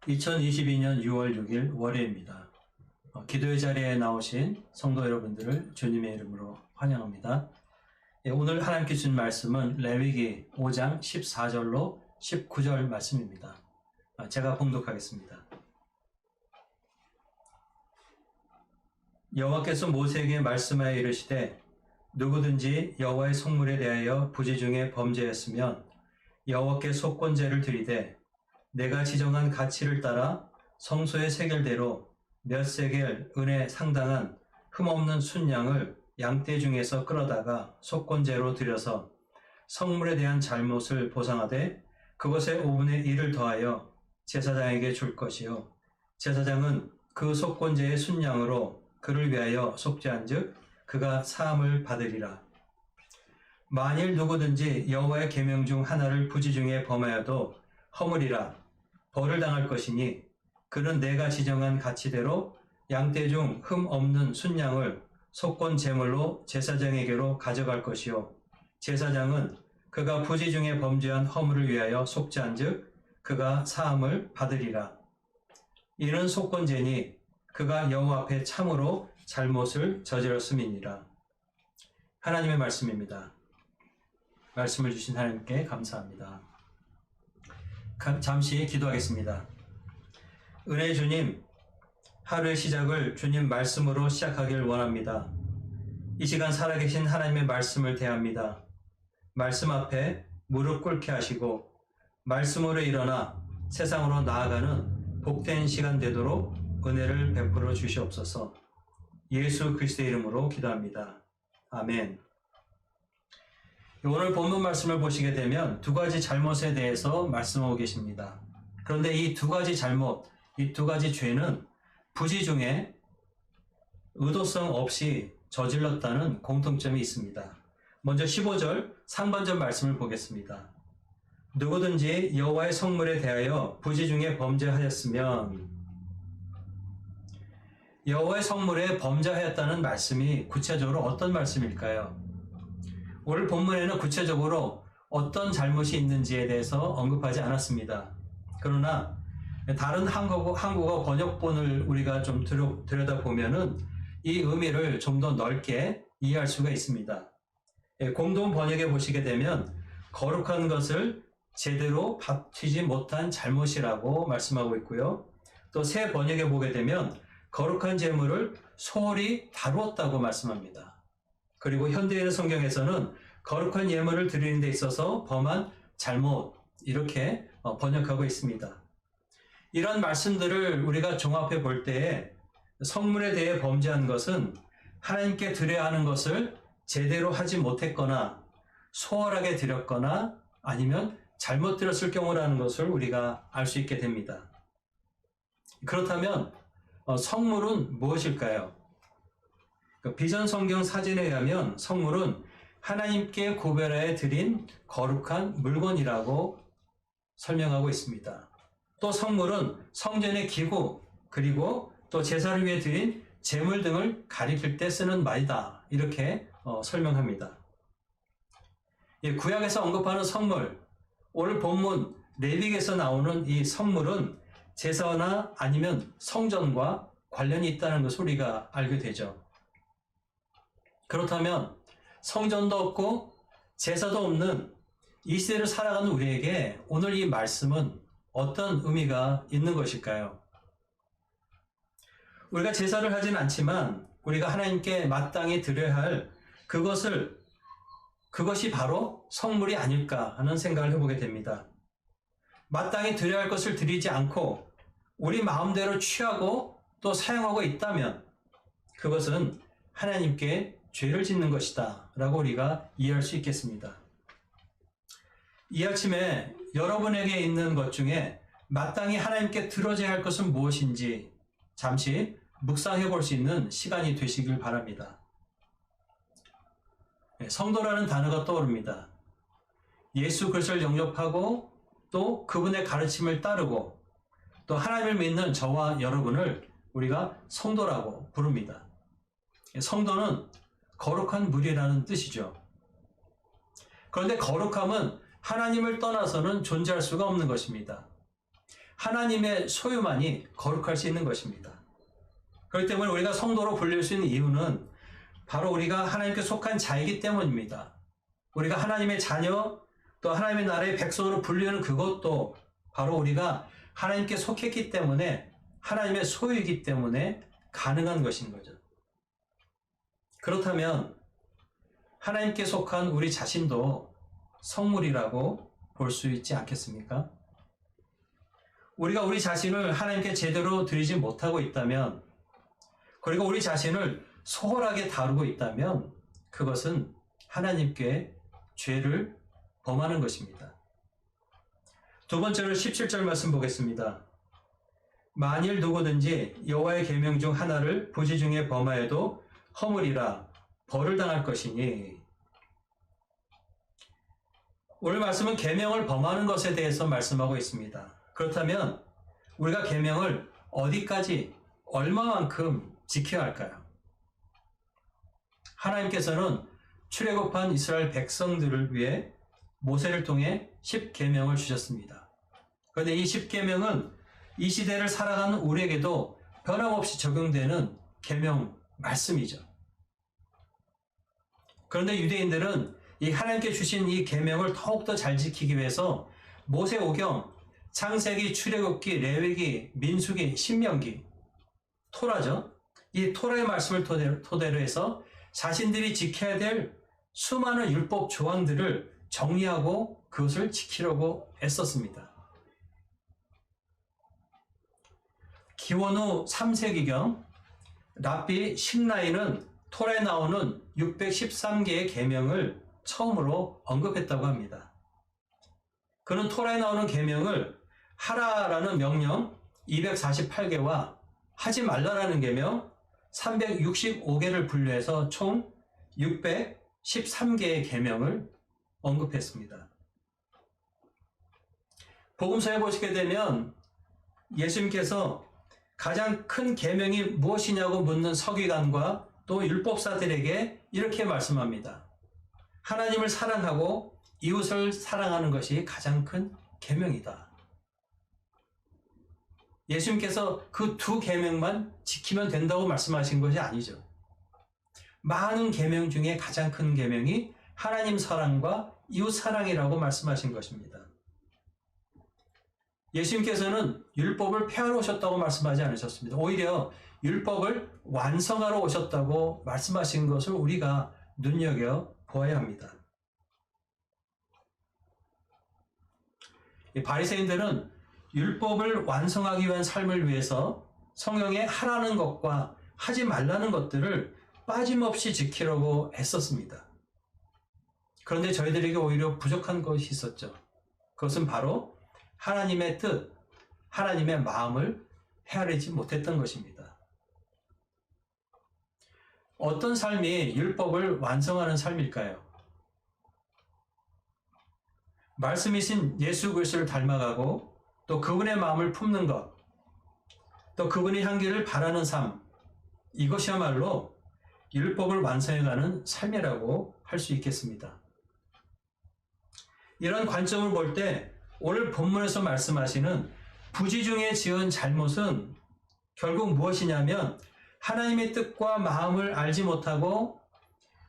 2022년 6월 6일 월요일입니다. 기도의 자리에 나오신 성도 여러분들을 주님의 이름으로 환영합니다. 오늘 하나님께 주신 말씀은 레위기 5장 14절로 19절 말씀입니다. 제가 봉독하겠습니다. 여호와께서 모세에게 말씀하여 이르시되 누구든지 여호와의 성물에 대하여 부지 중에 범죄했으면 여호와께 속건제를 드리되 내가 지정한 가치를 따라 성소의 세겔대로 몇 세겔 은에 상당한 흠없는 순양을 양떼 중에서 끌어다가 속건제로 드려서 성물에 대한 잘못을 보상하되 그것에 5분의 1을 더하여 제사장에게 줄 것이요 제사장은 그 속건제의 순양으로 그를 위하여 속죄한즉 그가 사함을 받으리라. 만일 누구든지 여호와의 계명 중 하나를 부지 중에 범하여도 허물이라 벌을 당할 것이니 그는 내가 지정한 가치대로 양떼 중 흠 없는 순양을 속건 제물로 제사장에게로 가져갈 것이요 제사장은 그가 부지 중에 범죄한 허물을 위하여 속죄한즉 그가 사함을 받으리라. 이는 속건제니 그가 여호와 앞에 참으로 잘못을 저질렀음이니라. 하나님의 말씀입니다. 말씀을 주신 하나님께 감사합니다. 잠시 기도하겠습니다. 은혜의 주님, 하루의 시작을 주님 말씀으로 시작하길 원합니다. 이 시간 살아계신 하나님의 말씀을 대합니다. 말씀 앞에 무릎 꿇게 하시고 말씀으로 일어나 세상으로 나아가는 복된 시간 되도록 은혜를 베풀어 주시옵소서. 예수 그리스도의 이름으로 기도합니다. 아멘. 오늘 본문 말씀을 보시게 되면 두 가지 잘못에 대해서 말씀하고 계십니다. 그런데 이 두 가지 잘못, 이 두 가지 죄는 부지 중에 의도성 없이 저질렀다는 공통점이 있습니다. 먼저 15절 상반절 말씀을 보겠습니다. 누구든지 여호와의 성물에 대하여 부지 중에 범죄하였으면, 여호와의 성물에 범죄하였다는 말씀이 구체적으로 어떤 말씀일까요? 오늘 본문에는 구체적으로 어떤 잘못이 있는지에 대해서 언급하지 않았습니다. 그러나 다른 한국어 번역본을 우리가 좀 들여다보면은 이 의미를 좀 더 넓게 이해할 수가 있습니다. 공동 번역에 보시게 되면 거룩한 것을 제대로 바치지 못한 잘못이라고 말씀하고 있고요. 또 새 번역에 보게 되면 거룩한 제물을 소홀히 다루었다고 말씀합니다. 그리고 현대인의 성경에서는 거룩한 예물을 드리는 데 있어서 범한 잘못, 이렇게 번역하고 있습니다. 이런 말씀들을 우리가 종합해 볼 때에 성물에 대해 범죄한 것은 하나님께 드려야 하는 것을 제대로 하지 못했거나 소홀하게 드렸거나 아니면 잘못 드렸을 경우라는 것을 우리가 알 수 있게 됩니다. 그렇다면 성물은 무엇일까요? 비전 성경 사진에 의하면 성물은 하나님께 구별하여 드린 거룩한 물건이라고 설명하고 있습니다. 또 성물은 성전의 기구 그리고 또 제사를 위해 드린 제물 등을 가리킬 때 쓰는 말이다, 이렇게 설명합니다. 구약에서 언급하는 성물, 오늘 본문 레위기에서 나오는 이 성물은 제사나 아니면 성전과 관련이 있다는 것을 우리가 알게 되죠. 그렇다면 성전도 없고 제사도 없는 이 시대를 살아가는 우리에게 오늘 이 말씀은 어떤 의미가 있는 것일까요? 우리가 제사를 하진 않지만 우리가 하나님께 마땅히 드려야 할 그것이 바로 성물이 아닐까 하는 생각을 해보게 됩니다. 마땅히 드려야 할 것을 드리지 않고 우리 마음대로 취하고 또 사용하고 있다면 그것은 하나님께 죄를 짓는 것이다 라고 우리가 이해할 수 있겠습니다. 이 아침에 여러분에게 있는 것 중에 마땅히 하나님께 드려져야 할 것은 무엇인지 잠시 묵상해 볼 수 있는 시간이 되시길 바랍니다. 성도라는 단어가 떠오릅니다. 예수 그리스도를 영접하고 또 그분의 가르침을 따르고 또 하나님을 믿는 저와 여러분을 우리가 성도라고 부릅니다. 성도는 거룩한 무리라는 뜻이죠. 그런데 거룩함은 하나님을 떠나서는 존재할 수가 없는 것입니다. 하나님의 소유만이 거룩할 수 있는 것입니다. 그렇기 때문에 우리가 성도로 불릴 수 있는 이유는 바로 우리가 하나님께 속한 자이기 때문입니다. 우리가 하나님의 자녀 또 하나님의 나라의 백성으로 불리는 그것도 바로 우리가 하나님께 속했기 때문에 하나님의 소유이기 때문에 가능한 것인 거죠. 그렇다면 하나님께 속한 우리 자신도 성물이라고 볼 수 있지 않겠습니까? 우리가 우리 자신을 하나님께 제대로 드리지 못하고 있다면, 그리고 우리 자신을 소홀하게 다루고 있다면 그것은 하나님께 죄를 범하는 것입니다. 두 번째로 17절 말씀 보겠습니다. 만일 누구든지 여호와의 계명 중 하나를 부지 중에 범하여도 허물이라 벌을 당할 것이니. 오늘 말씀은 계명을 범하는 것에 대해서 말씀하고 있습니다. 그렇다면 우리가 계명을 어디까지 얼마만큼 지켜야 할까요? 하나님께서는 출애굽한 이스라엘 백성들을 위해 모세를 통해 10계명을 주셨습니다. 그런데 이 10계명은 이 시대를 살아가는 우리에게도 변함없이 적용되는 계명 말씀이죠. 그런데 유대인들은 이 하나님께 주신 이 계명을 더욱더 잘 지키기 위해서 모세오경, 창세기, 출애굽기, 레위기, 민수기, 신명기, 토라죠. 이 토라의 말씀을 토대로 해서 자신들이 지켜야 될 수많은 율법 조항들을 정리하고 그것을 지키려고 애썼습니다. 기원 후 3세기경 랍비 심라이는 토라에 나오는 613개의 계명을 처음으로 언급했다고 합니다. 그는 토라에 나오는 계명을 하라라는 명령 248개와 하지 말라라는 계명 365개를 분류해서 총 613개의 계명을 언급했습니다. 복음서에 보시게 되면 예수님께서 가장 큰 계명이 무엇이냐고 묻는 서기관과 또 율법사들에게 이렇게 말씀합니다. 하나님을 사랑하고 이웃을 사랑하는 것이 가장 큰 계명이다. 예수님께서 그 두 계명만 지키면 된다고 말씀하신 것이 아니죠. 많은 계명 중에 가장 큰 계명이 하나님 사랑과 이웃 사랑이라고 말씀하신 것입니다. 예수님께서는 율법을 폐하러 오셨다고 말씀하지 않으셨습니다. 오히려 율법을 완성하러 오셨다고 말씀하신 것을 우리가 눈여겨보아야 합니다. 이 바리새인들은 율법을 완성하기 위한 삶을 위해서 성경에 하라는 것과 하지 말라는 것들을 빠짐없이 지키려고 애썼습니다. 그런데 저희들에게 오히려 부족한 것이 있었죠. 그것은 바로 하나님의 뜻, 하나님의 마음을 헤아리지 못했던 것입니다. 어떤 삶이 율법을 완성하는 삶일까요? 말씀이신 예수 그리스도를 닮아가고 또 그분의 마음을 품는 것, 또 그분의 향기를 바라는 삶, 이것이야말로 율법을 완성해가는 삶이라고 할 수 있겠습니다. 이런 관점을 볼 때 오늘 본문에서 말씀하시는 부지 중에 지은 잘못은 결국 무엇이냐면 하나님의 뜻과 마음을 알지 못하고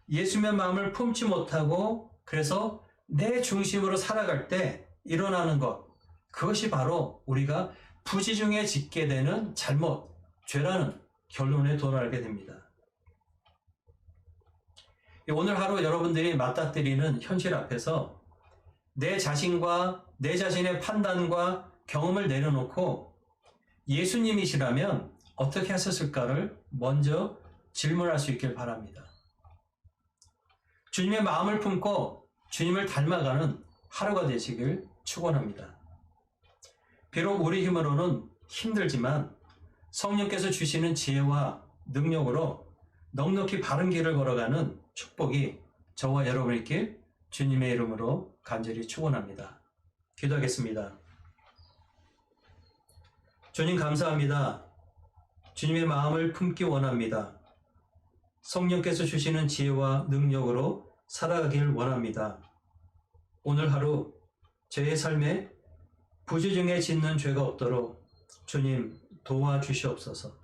예수님의 마음을 품지 못하고 그래서 내 중심으로 살아갈 때 일어나는 것, 그것이 바로 우리가 부지 중에 짓게 되는 잘못, 죄라는 결론에 도달하게 됩니다. 오늘 하루 여러분들이 맞닥뜨리는 현실 앞에서 내 자신과 내 자신의 판단과 경험을 내려놓고 예수님이시라면 어떻게 하셨을까를 먼저 질문할 수 있길 바랍니다. 주님의 마음을 품고 주님을 닮아가는 하루가 되시길 축원합니다. 비록 우리 힘으로는 힘들지만 성령께서 주시는 지혜와 능력으로 넉넉히 바른 길을 걸어가는 축복이 저와 여러분의 길 주님의 이름으로 간절히 축원합니다. 기도하겠습니다. 주님 감사합니다. 주님의 마음을 품기 원합니다. 성령께서 주시는 지혜와 능력으로 살아가길 원합니다. 오늘 하루 저의 삶에 부주 중에 짓는 죄가 없도록 주님 도와주시옵소서.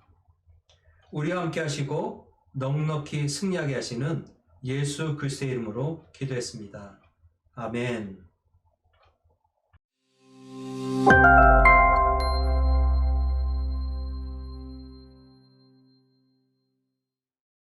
우리와 함께 하시고 넉넉히 승리하게 하시는 예수 그리스도의 이름으로 기도했습니다. 아멘.